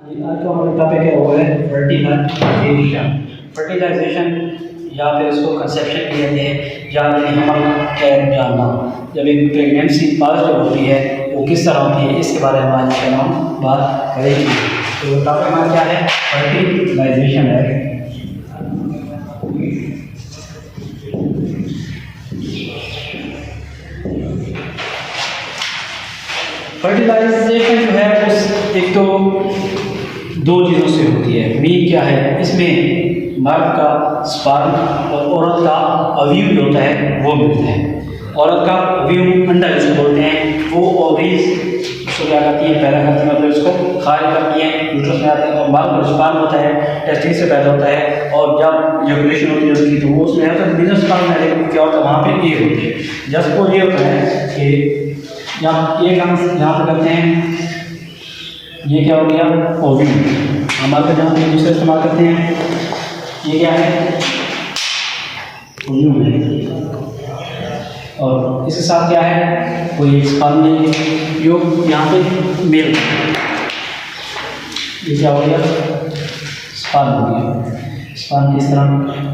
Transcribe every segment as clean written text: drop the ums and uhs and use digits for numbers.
आज का हमारा टॉपिक है वो है फर्टिलाइजेशन। फर्टिलाइजेशन या फिर इसको कंसेप्शन कहते हैं या फिर हमल कैद जानना। जब एक प्रेगनेंसी पॉजिटिव होती है वो किस तरह होती है इसके बारे में आज हम बात करेंगे। तो टॉपिक हमारा क्या है? फर्टिलाइजेशन है। फर्टिलाइजेशन जो है उस एक तो दो चीज़ों से होती है। मेन क्या है इसमें, मर्द का स्पर्म और औरत का अवयव जो होता है वो मिलता है। औरत का अवयव अंडा जिसको बोलते हैं वो ओवरीज उसको क्या करती है, पैदा करती है, मतलब इसको खारिज करती है, यूट्रस में आते हैं। और मर्द का स्पर्म होता है टेस्टिस से पैदा होता है और जब इजैकुलेशन होती है उसकी तो वो उसमें होता है बिजनेस स्पर्म है, लेकिन क्या होता है वहाँ पे ये होती है। जस्ट को ये होता है कि एक हम यहाँ पर करते हैं, ये क्या हो गया ओव्यूल। हमारे जहाँ पे दूसरा इस्तेमाल करते हैं, ये क्या है ओव्यूल है। और इसके साथ क्या है कोई स्पर्म नहीं, जो यहाँ पे मेल, ये क्या हो गया स्पर्म हो गया। स्पर्म की इस तरह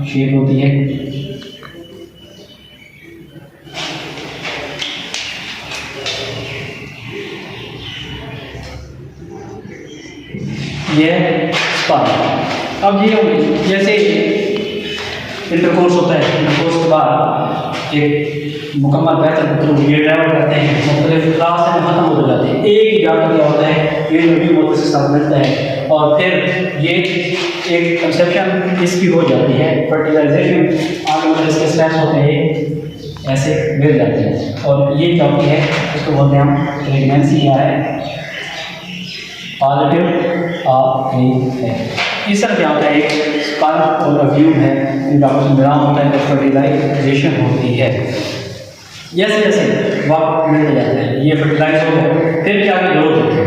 शेप होती है। ये स्पर्म। अब ये जैसे इंटरकोर्स होता है, इंटरकोर्स के बाद एक मुकम्मल बेहतर मतलब ये ट्रैवल करते हैं, मुख्तलिफ रास्ते में ख़त्म हो जाते हैं। एक ही जाकर क्या होता है ये जो भी मोटर से साथ मिलता है और फिर ये एक कंसेप्शन इसकी हो जाती है। फर्टिलाइजेशन आगे मतलब इसके स्टेप्स होते हैं ऐसे मिल जाते हैं और ये क्या होती है इसको बोलते हैं हम प्रेगनेंसी या है पॉजिटिव है। इस तरह क्या होता है एक स्पर्म और अवयव है इनका आपस में मिलान होता है तो फर्टिलाइजेशन होती है। जैसे जैसे वक्त मिलता जाता है ये फर्टिलाइज हो गया, फिर क्या ग्रोथ होती है।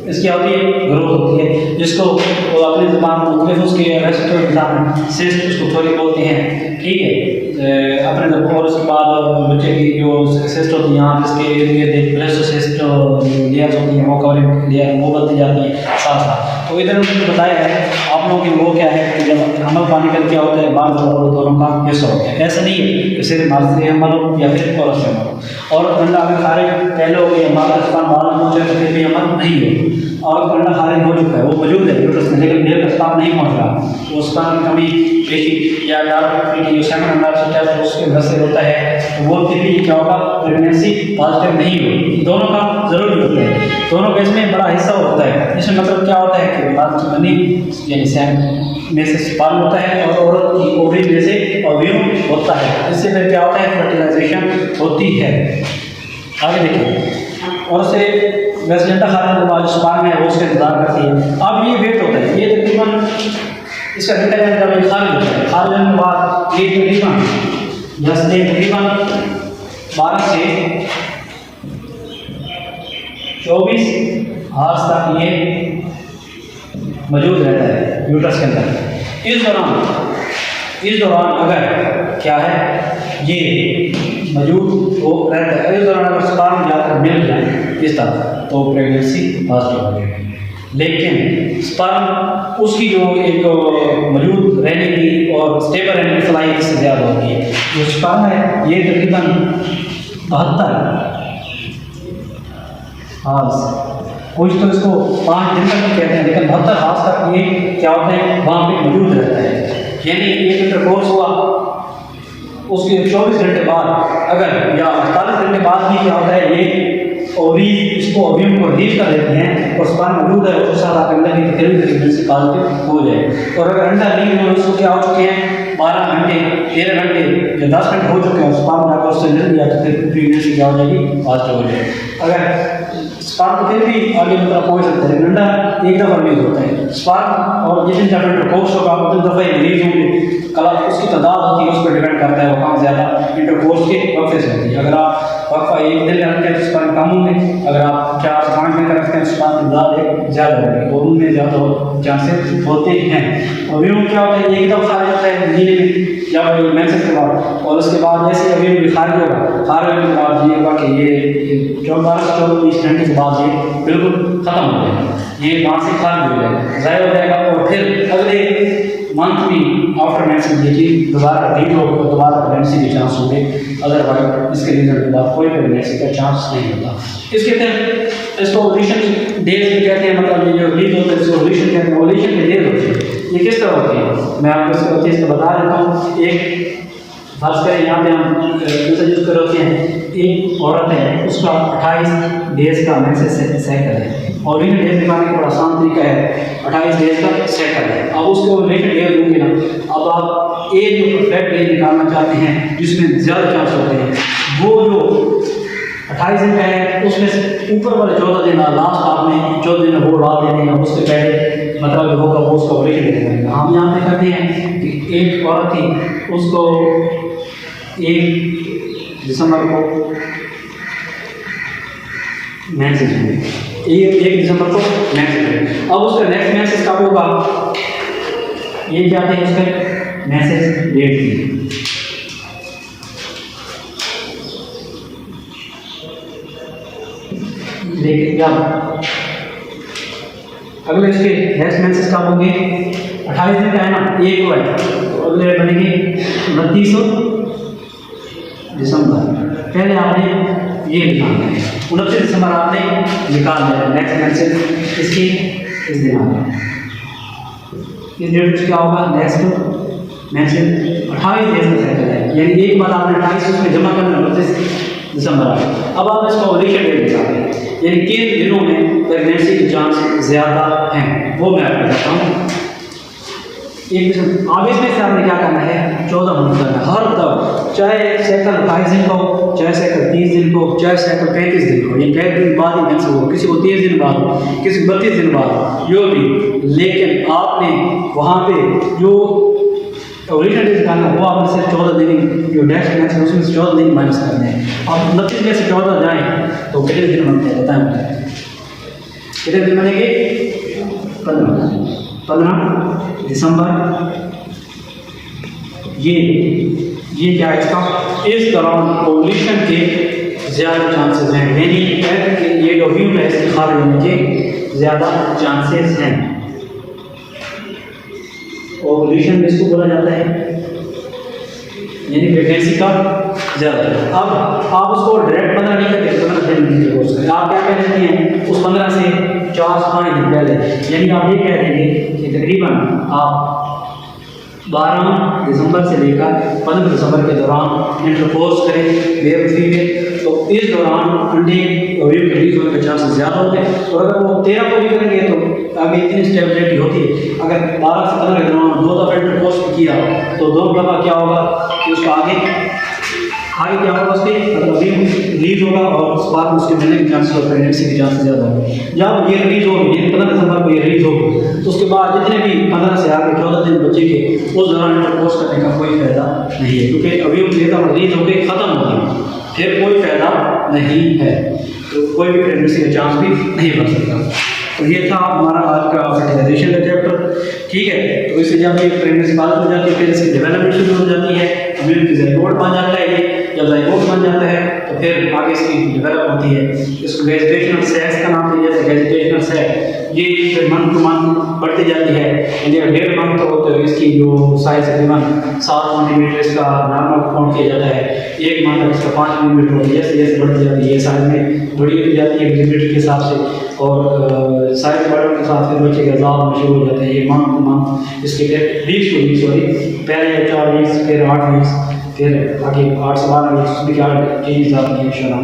इसकी होती है ग्रोथ होती है जिसको वो अपने ज़बान मुख्तलिफ उसके रेस्पिरेटरी एग्जाम सिस्ट उसको थोड़ी बोलते हैं, ठीक है। अपने और उसके बाद बच्चे की जो सिस्ट होती है यहाँ जिसके इर्द ब्लेस्टोसिस्ट लेयर्स होती हैं वो कवरिंग लेयर वो बनती जाती है साथ साथ। तो इधर उन्होंने बताया है आप लोगों की वो क्या है कि जब हमल पानी का क्या होता है बाल और दोनों का हिस्सा होता है। ऐसा नहीं है कि सिर्फ मर्द से हमल हो या फिर औरत से हमल हो। और अंडा अगर खारिज पहले हो गया हमारा स्पर्म बाल में पहुँचे तो फिर भी हमल नहीं हो। और अंडा खारिज हो चुका है वो मौजूद है यूट्रस में लेकिन मेल का स्पर्म नहीं पहुँच रहा, वो स्पर्म की कमी बेशी या जो सेकंड अंडा होता है उसके वजह से होता है तो वो फिर भी क्या होगा प्रेगनेंसी पॉजिटिव नहीं होगी। दोनों का जरूरी होता है, दोनों का इसमें बड़ा हिस्सा होता है। इसमें मतलब क्या होता है कि मर्द की मनी यानी सेम में से स्पर्म होता है और औरत की ओवरी में से अवयव होता है। इससे फिर क्या होता है फर्टिलाइजेशन होती है। आगे देखिए और से वेस्टेंटा खाने के बाद जो स्पर्म है वो उसका इंतजार करती है। अब ये वेट होता है ये तकरीबन इसका डेटा जब ये खारिज होता है, खारिज होने के बाद ये तकरीबन 12 से 24 आवर्स तक ये मौजूद रहता है यूट्रस के अंदर। इस दौरान अगर क्या है ये मौजूद वो रहता है, इस दौरान अगर स्पर्म जाकर मिल जाए इस तरह तो प्रेगनेंसी पॉजिटिव हो जाएगी। लेकिन स्पर्म उसकी जो एक मौजूद रहने की और स्टेबल रहने की सलाहियत इससे ज़्यादा होती है। जो स्पर्म है ये तकरीबन 72 आवर्स, कुछ तो इसको 5 दिन तक कहते हैं लेकिन 72 आवर्स तक ये क्या होता है वहाँ पे मौजूद रहता है। यानी एक इंटरकोर्स हुआ उसके 24 घंटे बाद अगर या 48 घंटे बाद भी क्या होता है ये ओवरीज इसको अवयव को रिलीज कर देते हैं और स्पर्म मौजूद है उसके साथ आप अंडा की प्रेगनेंसी पॉजिटिव हो जाए। और अगर अंडा नहीं हुआ उसको क्या हो चुके हैं 12 घंटे 13 घंटे या 10 घंटे हो चुके हैं स्पर्म जाकर उससे मिल गया तो फिर प्रेगनेंसी क्या हो जाएगी पॉजिटिव हो जाएगी। अगर स्पर्म फिर भी आगे मतलब पहुँच सकता है अंडा एक दफ़ा रिलीज होता है स्पर्म और जितने जब इंटरकोर्स होगा उतनी दफ़ा रिलीज होंगे कला उसकी तादाद होती है उस पर डिपेंड करता है वो कम ज़्यादा इंटरकोर्स के वक्फे से होती है। अगर आप वक्फा एक दिन रखते हैं तो स्पर्म कम होंगे, अगर आप 4 से 5 दिन रखते हैं तो स्पर्म की तादाद ज़्यादा होगी और उनमें ज़्यादा चांसेस होते हैं। अवयव क्या होता है एक दफ़ा खारिज होता है महीने में जब मेंसेस के बाद और उसके बाद जैसे अवयव भी खारिज होगा, खारिज होने के बाद ये होगा कि ये 14 से 24 घंटे के बाद ये बिल्कुल ख़त्म हो जाएगा। ये वहाँ से खाली हो जाएगा, ज़ाया हो जाएगा। और फिर अगले मंथ में आफ्टर मेंसेस ये चीज़ दोबारा रीड होगा, दोबारा प्रेगनेंसी के चांस होंगे, अदरवाइज इसके रिजल्ट के बाद कोई प्रेगनेंसी का चांस नहीं होता। इसके फिर इसको ओवुलेशन डेज भी कहते हैं, मतलब ये जो रिलीज होता है इसको ओवुलेशन कहते हैं। ओवुलेशन के डेज होते हैं, ये किस तरह होती है मैं आपको इसको चीज़ को बता देता हूँ। एक फर्ज करें यहाँ पे हम यूज कर होते हैं, एक औरत है उसका 28 डेज का मेंसेस साइकिल है, और इन डेज निकालने का बड़ा आसान तरीका है, 28 डेज का साइकिल है। अब उसको रिलेटेड डेज होंगे ना, अब आप एक जो परफेक्ट डेज निकालना चाहते हैं जिसमें ज़्यादा चांस होते हैं, वो जो 28 दिन का है उसमें से ऊपर वाले 14 दिन लास्ट आपने 14 दिन वो डाल देने हैं, उससे पहले मतलब जो होगा वो उसका ओवुलेशन डेज बनेगा। हम यहाँ पे करते हैं कि एक औरत थी उसको 1 दिसंबर को मेंसेस हुए, 1 दिसंबर को मेंसेस हुए। अब उसका नेक्स्ट मेंसेस कब होगा, ये क्या थे उसके मेंसेस डेट थी। देखिए क्या अगले इसके नेक्स्ट मेंसेस कब होंगे, 28 दिन का है ना, 1 को है तो अगले बनेंगे 29 दिसंबर। पहले आपने ये निकालना है, 29 दिसंबर आपने निकाल लिया। नेक्स्ट मेंसेस इसकी इस दिन आ गया, इस डेट क्या होगा, नेक्स्ट मेंसेस 28 डेज का साइकिल है, यानी एक बार आपने 28 उसमें जमा करना, 29 दिसंबर आ गया। अब आप इसको ओवुलेशन डेट निकालें, यानी किन दिनों में प्रेगनेंसी के चांस ज़्यादा हैं वो मैं आपको बताता हूँ। अब इसमें से आपने क्या करना है, 14 मंथ करना है हर दफ़ा, चाहे साइकिल 28 दिन का हो, चाहे साइकिल 30 दिन को, चाहे साइकिल 35 दिन को, ये 35 दिन बाद ही मेंस हो, किसी को 30 दिन बाद हो, किसी को 32 दिन बाद, जो भी। लेकिन आपने वहाँ पे जो ओवुलेशन डेज निकालना वो आपने सिर्फ 14 दिन, जो नेक्स्ट मेंस है उसमें से 14 दिन माइनस करने हैं। अब 29 में से 14 जाएँ तो कितने दिन बनते हैं बताएं मुझे, कितने दिन बनेंगे, 15 दिसंबर। ये क्या है इसका, इस दौरान ओवुलेशन के ज़्यादा चांसेस हैं, यानी ये जो व्यू है इसके खाली होने के ज़्यादा चांसेस हैं। ओवुलेशन इसको बोला जाता है, यानी प्रेगनेंसी का ज़्यादा। अब आप उसको डायरेक्ट 15 नहीं करते, 15 दिन नहीं कोर्स करें, आप क्या कह देती हैं उस 15 से 4 से 5 दिन पहले, यानी आप ये कह देंगे कि तकरीबन आप 12 दिसंबर से लेकर 15 दिसंबर के दौरान इंटरकोर्स करें मेल फीमेल, तो इस दौरान अंडे ओव्यूल रिलीज होने के चांसेस ज़्यादा होते हैं। और अगर वो 13 को भी करेंगे तो आगे इतनी स्टेबिलिटी होती है। अगर 12 से 15 के दौरान 2 दफ़ा इंटरकोर्स किया तो 2 दफ़ा क्या होगा कि उसका आगे क्या होगा, उसके मतलब अभी रिलीज होगा और उस बाद उसके मिलने के चांसेस और प्रेगनेंसी के चांसेस ज़्यादा होंगे। जब ये रिलीज होगी, ये 15 दिसंबर को ये रिलीज होगी, तो उसके बाद जितने भी 15 से आगे 14 दिन बचे के उस दौरान इंटरकोर्स करने का कोई फायदा नहीं है, क्योंकि अभी रिलीज होकर ख़त्म हो गई, फिर कोई फायदा नहीं है, तो कोई भी प्रेगनेंसी का चांस भी नहीं बन सकता। तो ये था हमारा आज का फर्टिलाइजेशन का चैप्टर, ठीक है। तो इससे जब ये प्रेगनेंसी बात हो जाती है फिर इसकी डेवलपमेंट शुरू हो जाती है, अम्यूनिटी ज़ाइगोट बन जाता है, ये जब ज़ाइगोट बन जाता है तो फिर आगे इसकी डेवलप होती है। इसको वेजिटेशनल सेक्स का नाम दिया जाता है, वेजिटेशनल सेक्स। ये फिर मंथ टू मंथ बढ़ती जाती है, यानी 1.5 मंथ होते हैं इसकी जो साइज तकरीबन 7 सेंटीमीटर इसका नॉर्मल काउंट किया जाता है, 1 मंथ तक इसका 5 मिलीमीटर होती है। जैसे जैसे बढ़ती जाती है साइज में बड़ी होती जाती है मिलीमीटर के हिसाब से, और साइज बढ़ने के साथ फिर बच्चे के अजाब में शुरू हो जाते हैं। ये मंथ टू मंथ इसके वीक्स टू वीक्स सॉरी, पहले 4 वीक्स, फिर 8 वीक्स, फिर आगे 8 से 12 वीक्स भी क्या चेंज आती है इंशाल्लाह।